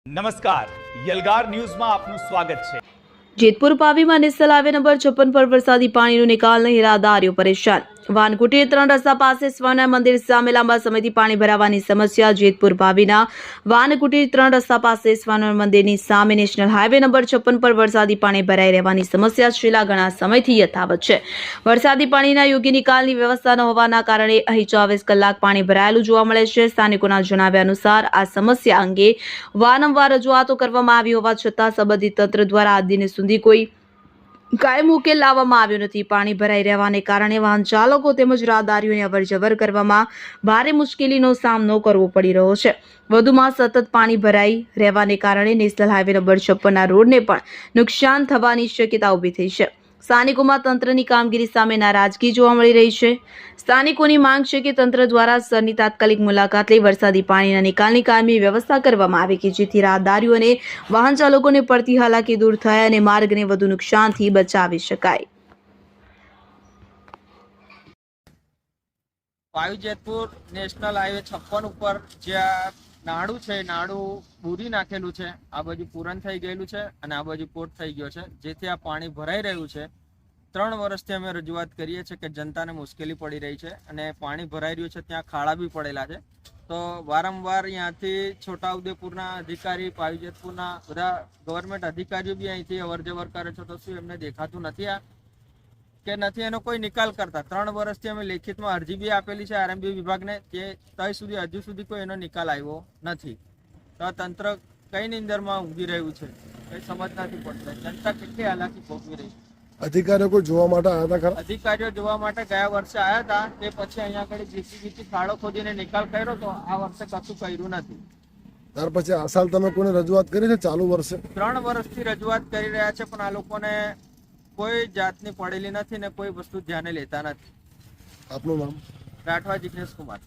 નમસ્કાર, યલગાર ન્યૂઝમાં આપનું સ્વાગત છે। જેતપુર પાવીમાં નેશનલ હાઈવે નંબર 56 પર વરસાદી પાણીનો નિકાલ નહીં, રાહદારીઓ પરેશાન। વાનકુટી 3 રસ્તા પાસે સ્વામિનારાયણ મંદિર સામે લાંબા સમયથી પાણી ભરાવાની સમસ્યા। જેતપુર પાવીના વાનકુટી 3 રસ્તા પાસે સ્વામિનારાયણ મંદિરની સામે નેશનલ હાઈવે નંબર 56 પર વરસાદી પાણી ભરાઈ રહેવાની સમસ્યા છેલ્લા ઘણા સમયથી યથાવત છે। વરસાદી પાણીના યોગ્ય નિકાલની વ્યવસ્થા ન હોવાના કારણે અહીં 24 કલાક પાણી ભરાયેલું જોવા મળે છે। સ્થાનિકોના જણાવ્યા અનુસાર આ સમસ્યા અંગે વારંવાર રજૂઆતો કરવામાં આવી હોવા છતાં સંબંધિત તંત્ર દ્વારા આજ દિન સુધી કોઈ કાયમી ઉકેલ લાવવામાં આવ્યો નથી। પાણી ભરાઈ રહેવાને કારણે વાહન ચાલકો તેમજ રાહદારીઓને અવરજવર કરવામાં ભારે મુશ્કેલીનો સામનો કરવો પડી રહ્યો છે। વધુમાં સતત પાણી ભરાઈ રહેવાને કારણે નેશનલ હાઈવે નંબર 56ના રોડને પણ નુકસાન થવાની શક્યતા ઊભી થઈ છે। સ્થાનિકોમાં તંત્રની કામગીરી સામે નારાજગી જોવા મળી રહી છે। સ્થાનિકોની માંગ છે કે તંત્ર દ્વારા સ્થળની તાત્કાલિક મુલાકાત લઈ વરસાદી પાણીના નિકાલની કાયમી વ્યવસ્થા કરવામાં આવે કે જેથી રાહદારીઓ અને વાહન ચાલકોને પડતી હાલાકી દૂર થાય અને માર્ગને વધુ નુકસાનથી બચાવી શકાય। પાવી જેતપુર નેશનલ હાઈવે 56 ઉપર જ્યાં નાડું છે, નાડું પૂરી નાખેલું છે, આ બાજુ પૂરણ થઈ ગયેલું છે અને આ બાજુ પોટ થઈ ગયો છે, જેથી આ પાણી ભરાઈ રહ્યું છે। 3 વર્ષથી અમે રજૂઆત કરીએ છીએ કે જનતાને મુશ્કેલી પડી રહી છે અને પાણી ભરાઈ રહ્યું છે, ત્યાં ખાડા બી પડેલા છે। તો વારંવાર અહીંયાથી છોટાઉદેપુરના અધિકારી, પાવી જેતપુરના બધા ગવર્મેન્ટ અધિકારીઓ બી અહીંથી અવરજવર કરે છે, તો શું એમને દેખાતું નથી આ કે નથી એનો કોઈ નિકાલ કરતા? 3 વર્ષથી અમે લેખિતમાં અરજી બી આપેલી છે આરએમબી વિભાગને, તે હજુ સુધી કોઈ એનો નિકાલ આવ્યો નથી। તો તંત્ર કઈ નિંદરમાં ઊભી રહ્યું છે, કઈ સમજ નથી પડતી। જનતા કેટલી હાલાકી ભોગવી રહી છે। અધિકારીઓ કોઈ જોવા માટે આવ્યા હતા ખરા? અધિકારીઓ જોવા માટે ગયા વર્ષે આવ્યા હતા, તે પછી અહીંયા આગળ જીસીબીથી ખાડો ખોદીને નિકાલ કર્યો, તો આ વર્ષે કશું કર્યું નથી। ત્યાર પછી આ સાલ તમે કોઈને રજૂઆત કરી છે? ચાલુ વર્ષે 3 વર્ષથી રજૂઆત કરી રહ્યા છે, પણ આ લોકોને કોઈ જાતની પડેલી નથી ને કોઈ વસ્તુ ધ્યાને લેતા નથી। આપનું નામ? રાઠવા જિગ્નેશ કુમાર।